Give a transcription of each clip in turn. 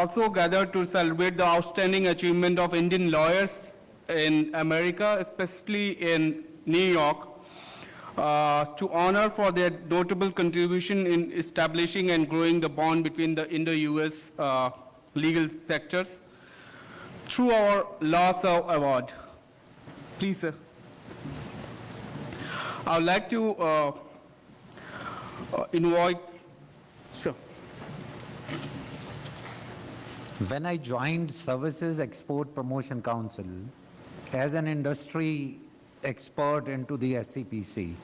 also gathered to celebrate the outstanding achievement of Indian lawyers in America, especially in New York, to honor for their notable contribution in establishing and growing the bond between the Indo-US legal sectors through our LawServe Award. Please, sir. I would like to invite, sure. When I joined Services Export Promotion Council as an industry expert into the SCPC,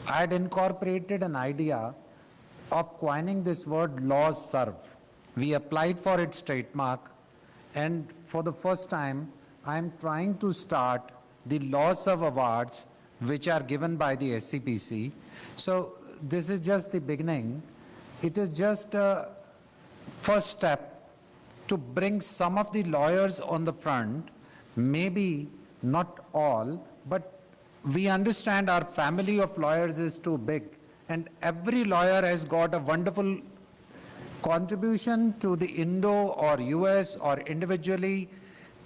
I had incorporated an idea of coining this word LawServe. We applied for its trademark, and for the first time, I'm trying to start the LawServe Awards, which are given by the SCPC. So this is just the beginning. It is just a first step to bring some of the lawyers on the front, maybe not all, but we understand our family of lawyers is too big, and every lawyer has got a wonderful contribution to the Indo or US or individually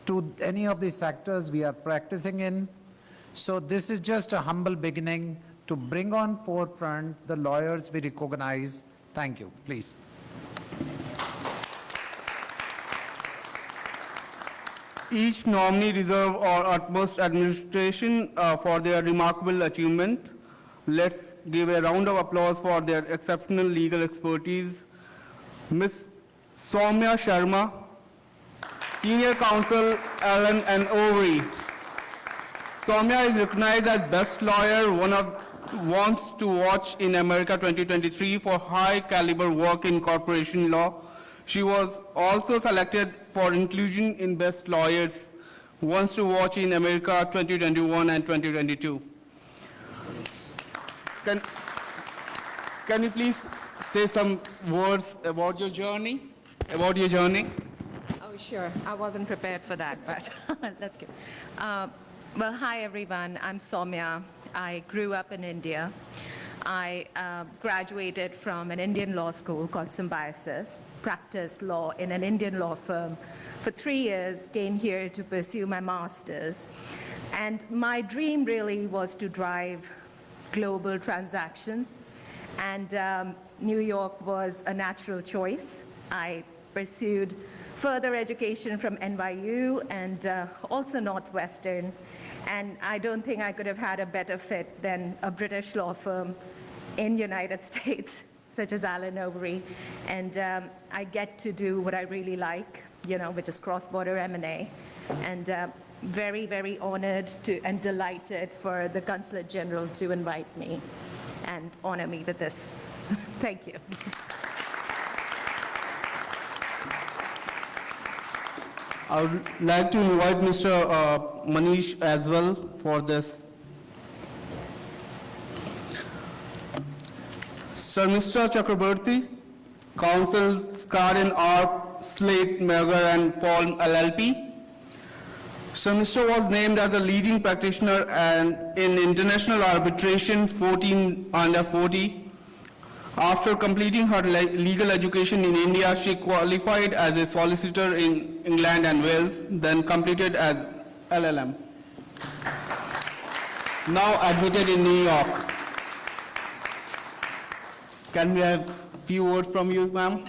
to any of the sectors we are practicing in. So this is just a humble beginning to bring on forefront the lawyers we recognize. Thank you. Please. Each nominee deserves our utmost admiration for their remarkable achievement. Let's give a round of applause for their exceptional legal expertise. Ms. Soumya Sharma, Senior Counsel, Allen and Overy. Soumya is recognized as Best Lawyer, one of Wants to Watch in America 2023 for high caliber work in corporation law. She was also selected for inclusion in Best Lawyers, Wants to Watch in America 2021 and 2022. Can you please say some words about your journey? Oh, sure. I wasn't prepared for that, but that's good. Well, hi, everyone. I'm Soumya. I grew up in India. I graduated from an Indian law school called Symbiosis, practiced law in an Indian law firm for 3 years, came here to pursue my master's. And my dream really was to drive global transactions. And New York was a natural choice. I pursued further education from NYU and also Northwestern. And I don't think I could have had a better fit than a British law firm in United States, such as Allen Overy. And I get to do what I really like, which is cross-border M&A. And very, very honored and delighted for the Consul General to invite me and honor me with this. Thank you. I would like to invite Mr. Manish as well for this. Sir Mr. Chakraborty, Counsel Karen R. Slate, Merger and Paul LLP. Sir Mr. was named as a leading practitioner and in international arbitration 14 under 40. After completing her legal education in India, she qualified as a solicitor in England and Wales, then completed as LLM. Now admitted in New York. Can we have a few words from you, ma'am?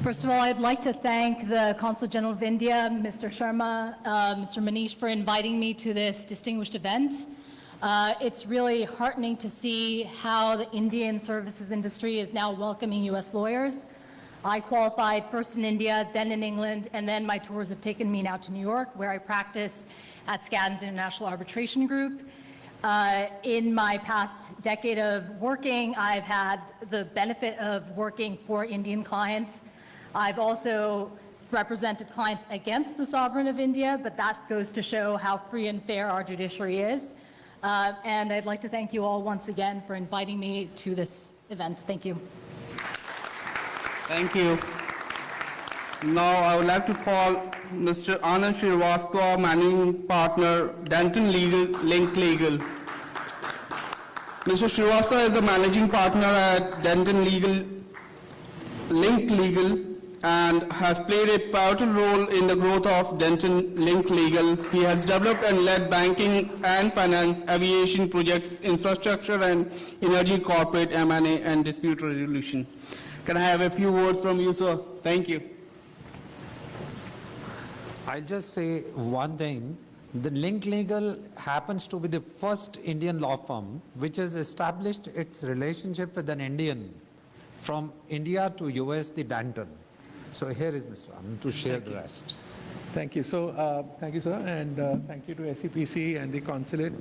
First of all, I'd like to thank the Consul General of India, Mr. Sharma, Mr. Manish, for inviting me to this distinguished event. It's really heartening to see how the Indian services industry is now welcoming US lawyers. I qualified first in India, then in England, and then my tours have taken me now to New York, where I practice at Skadden's International Arbitration Group. In my past decade of working, I've had the benefit of working for Indian clients. I've also represented clients against the sovereign of India, but that goes to show how free and fair our judiciary is. And I'd like to thank you all once again for inviting me to this event. Thank you. Thank you. Now I would like to call Mr. Anand Srivastava, Managing Partner, Denton Link Legal. Mr. Srivastava is the Managing Partner at Denton Link Legal and has played a pivotal role in the growth of Denton Link Legal. He has developed and led banking and finance, aviation projects, infrastructure and energy, corporate M&A, and dispute resolution. Can I have a few words from you, sir? Thank you. I'll just say one thing. The Link Legal happens to be the first Indian law firm which has established its relationship with an Indian from India to US, the Danton. So here is Mr. Anand to share the rest. Thank you. So, thank you, sir, and thank you to SEPC and the consulate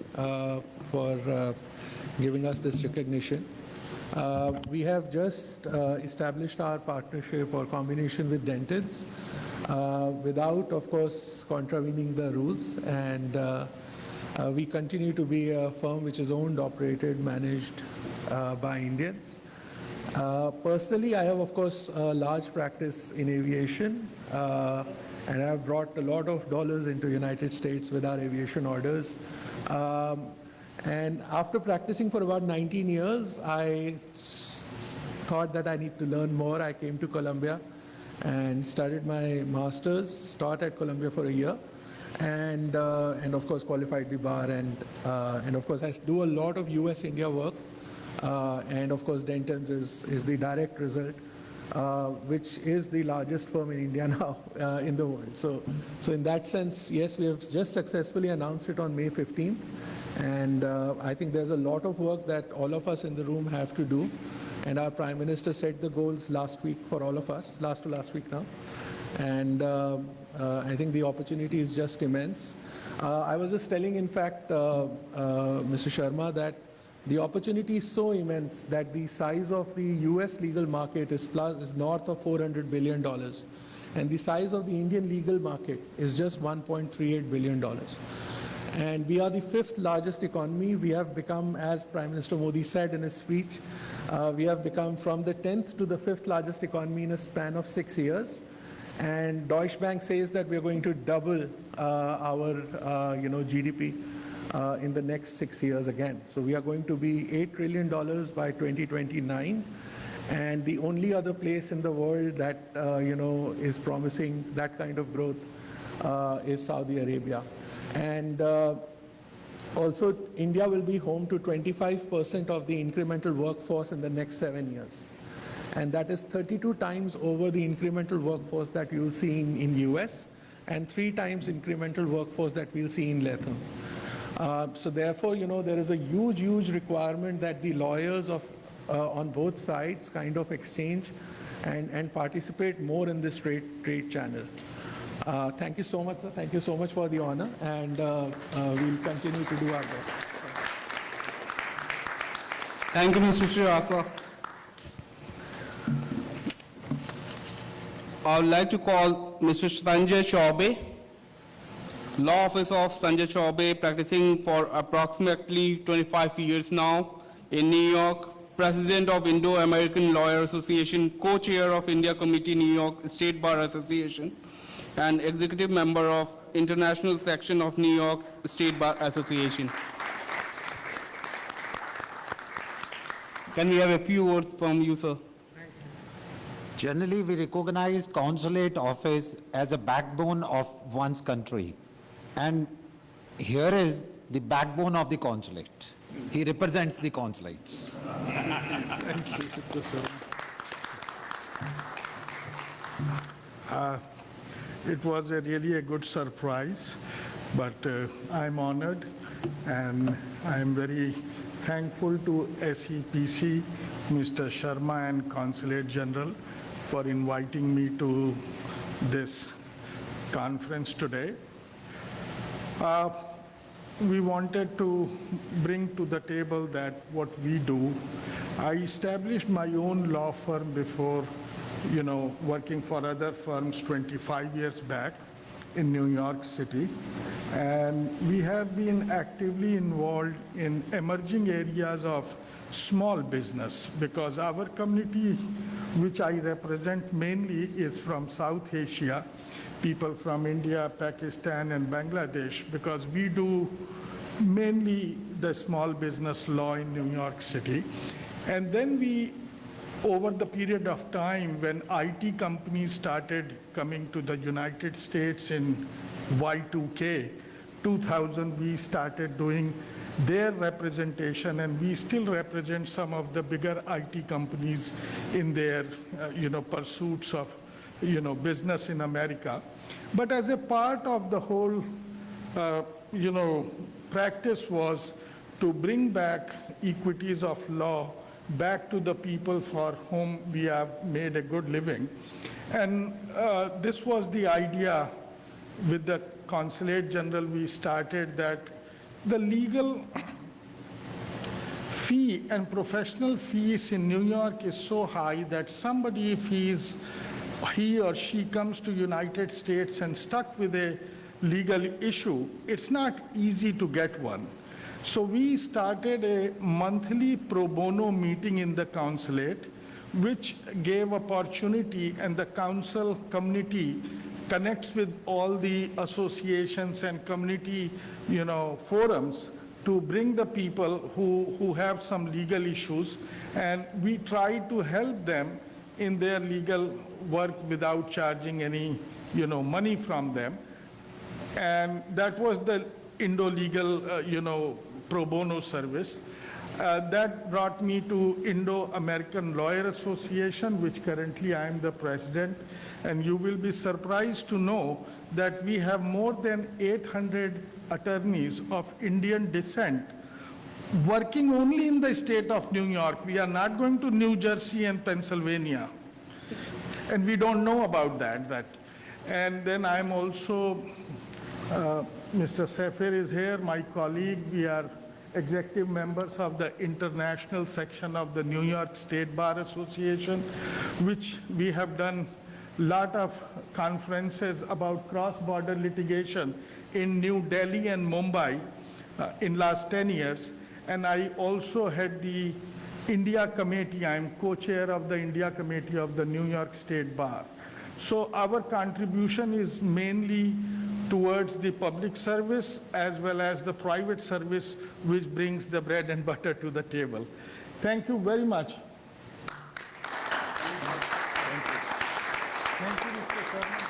for giving us this recognition. We have just established our partnership or combination with Dentons without, of course, contravening the rules, and we continue to be a firm which is owned, operated, managed by Indians. Personally, I have, of course, a large practice in aviation, and I have brought a lot of dollars into United States with our aviation orders. And after practicing for about 19 years, I thought that I need to learn more. I came to Columbia and started my master's, taught at Columbia for a year, and of course qualified the bar, and of course I do a lot of US-India work. And of course, Denton's is the direct result, which is the largest firm in India now in the world. So in that sense, yes, we have just successfully announced it on May 15th. And I think there's a lot of work that all of us in the room have to do. And our Prime Minister set the goals last week for all of us, last week now. And I think the opportunity is just immense. I was just telling, in fact, Mr. Sharma, that the opportunity is so immense that the size of the US legal market is north of $400 billion. And the size of the Indian legal market is just $1.38 billion. And we are the 5th largest economy. We have become, as Prime Minister Modi said in his speech, we have become from the 10th to the 5th largest economy in a span of 6 years. And Deutsche Bank says that we are going to double our GDP in the next 6 years again. So we are going to be $8 trillion by 2029. And the only other place in the world that, is promising that kind of growth is Saudi Arabia. And also, India will be home to 25% of the incremental workforce in the next 7 years. And that is 32 times over the incremental workforce that you'll see in US, and 3 times incremental workforce that we'll see in Latin. So therefore, there is a huge requirement that the lawyers on both sides kind of exchange and participate more in this trade channel. Thank you so much, sir. Thank you so much for the honor, and we'll continue to do our best. Thank you, Mr. Srivastava. I would like to call Mr. Sanjay Chaubey, Law Office of Sanjay Chaubey, practicing for approximately 25 years now in New York, President of Indo-American Lawyer Association, Co-Chair of India Committee, New York State Bar Association, and Executive Member of International Section of New York State Bar Association. Can we have a few words from you, sir? Generally, we recognize consulate office as a backbone of one's country. And here is the backbone of the consulate. He represents the consulates. It was really a good surprise, but I'm honored, and I'm very thankful to SEPC, Mr. Sharma, and Consulate General for inviting me to this conference today. We wanted to bring to the table that what we do. I established my own law firm before, working for other firms 25 years back in New York City. And we have been actively involved in emerging areas of small business, because our community, which I represent mainly, is from South Asia, people from India, Pakistan, and Bangladesh, because we do mainly the small business law in New York City. And then we over the period of time when IT companies started coming to the United States in Y2K, 2000, we started doing their representation, and we still represent some of the bigger IT companies in their, pursuits of, business in America. But as a part of the whole, practice was to bring back equities of law back to the people for whom we have made a good living. And this was the idea with the Consulate General we started, that the legal fee and professional fees in New York is so high that somebody, if he or she comes to United States and stuck with a legal issue, it's not easy to get one. So we started a monthly pro bono meeting in the consulate, which gave opportunity, and the council community connects with all the associations and community, forums to bring the people who have some legal issues, and we try to help them in their legal work without charging any, money from them. And that was the Indo-Legal, pro bono service. That brought me to Indo-American Lawyer Association, which currently I am the president. And you will be surprised to know that we have more than 800 attorneys of Indian descent working only in the state of New York. We are not going to New Jersey and Pennsylvania. And we don't know about that. And then I'm also, Mr. Safir is here, my colleague. We are executive members of the international section of the New York State Bar Association, which we have done a lot of conferences about cross-border litigation in New Delhi and Mumbai in last 10 years. And I also had the India Committee. I am co-chair of the India Committee of the New York State Bar. So our contribution is mainly towards the public service as well as the private service, which brings the bread and butter to the table. Thank you very much. Thank you, Mr. Sharma.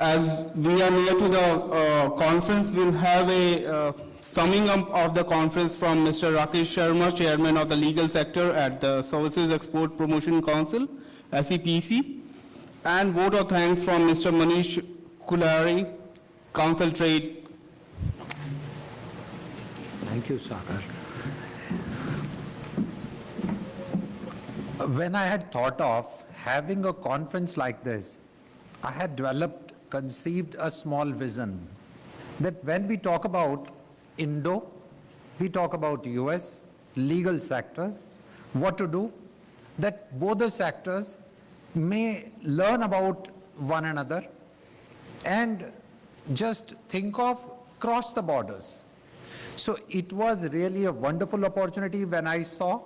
As we are near to the conference, we'll have a summing up of the conference from Mr. Rakesh Sharma, Chairman of the Legal Sector at the Services Export Promotion Council, SEPC, and vote of thanks from Mr. Manish Kulari, Council Trade. Thank you, Sagar. When I had thought of having a conference like this, I had conceived a small vision that when we talk about Indo, we talk about US legal sectors, what to do, that both the sectors may learn about one another and just think of cross the borders. So it was really a wonderful opportunity when I saw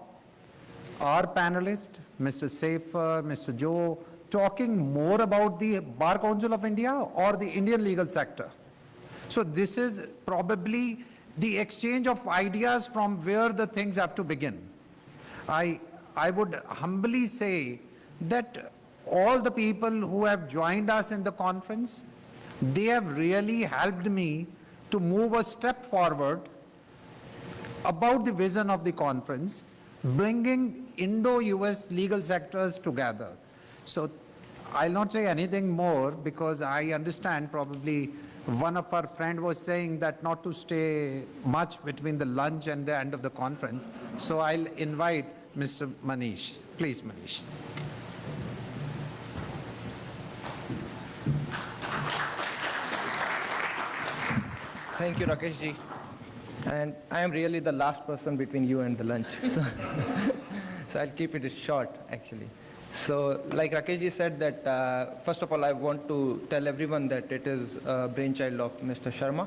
our panelists, Mr. Safer, Mr. Joe, talking more about the Bar Council of India or the Indian legal sector. So this is probably the exchange of ideas from where the things have to begin. I would humbly say that all the people who have joined us in the conference, they have really helped me to move a step forward about the vision of the conference, bringing Indo-US legal sectors together. So I'll not say anything more because I understand probably one of our friends was saying that not to stay much between the lunch and the end of the conference. So I'll invite Mr. Manish. Please, Manish. Thank you, Rakesh ji. And I am really the last person between you and the lunch. So I'll keep it short, actually. So like Rakesh ji said that, first of all, I want to tell everyone that it is a brainchild of Mr. Sharma.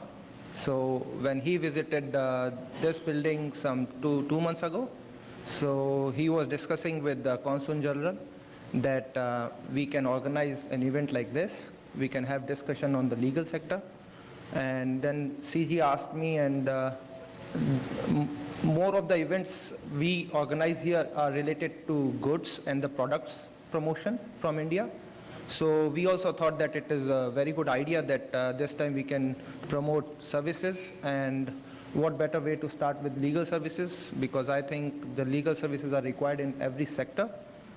So when he visited this building some two months ago, so he was discussing with the Consul General that we can organize an event like this. We can have discussion on the legal sector. And then CG asked me, and more of the events we organize here are related to goods and the products promotion from India. So we also thought that it is a very good idea that this time we can promote services, and what better way to start with legal services, because I think the legal services are required in every sector,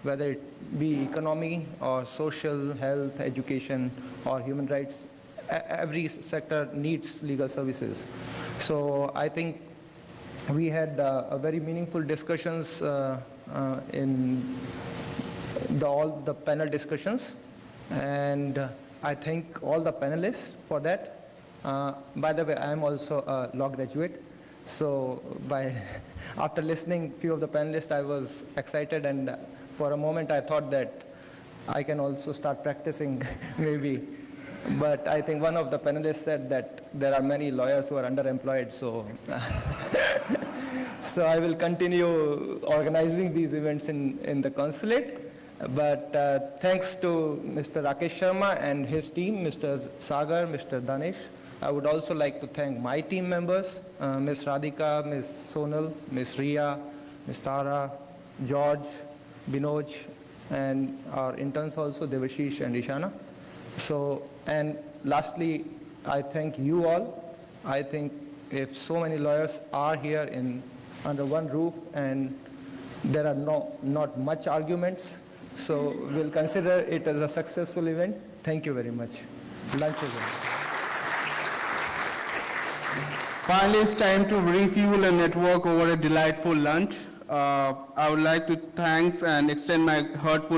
whether it be economy or social, health, education, or human rights. Every sector needs legal services. So I think we had a very meaningful discussions in all the panel discussions, and I thank all the panelists for that. By the way, I am also a law graduate, so after listening few of the panelists, I was excited, and for a moment I thought that I can also start practicing maybe. But I think one of the panelists said that there are many lawyers who are underemployed, so so I will continue organizing these events in the consulate. But thanks to Mr. Rakesh Sharma and his team, Mr. Sagar, Mr. Danish. I would also like to thank my team members, Ms. Radhika, Ms. Sonal, Ms. Ria, Ms. Tara, George, Binoj, and our interns also, Devashish and Ishana. So, and lastly, I thank you all. I think if so many lawyers are here under one roof and there are not much arguments, so we'll consider it as a successful event. Thank you very much. Lunch is on. Finally, it's time to refuel and network over a delightful lunch. I would like to thank and extend my heartfelt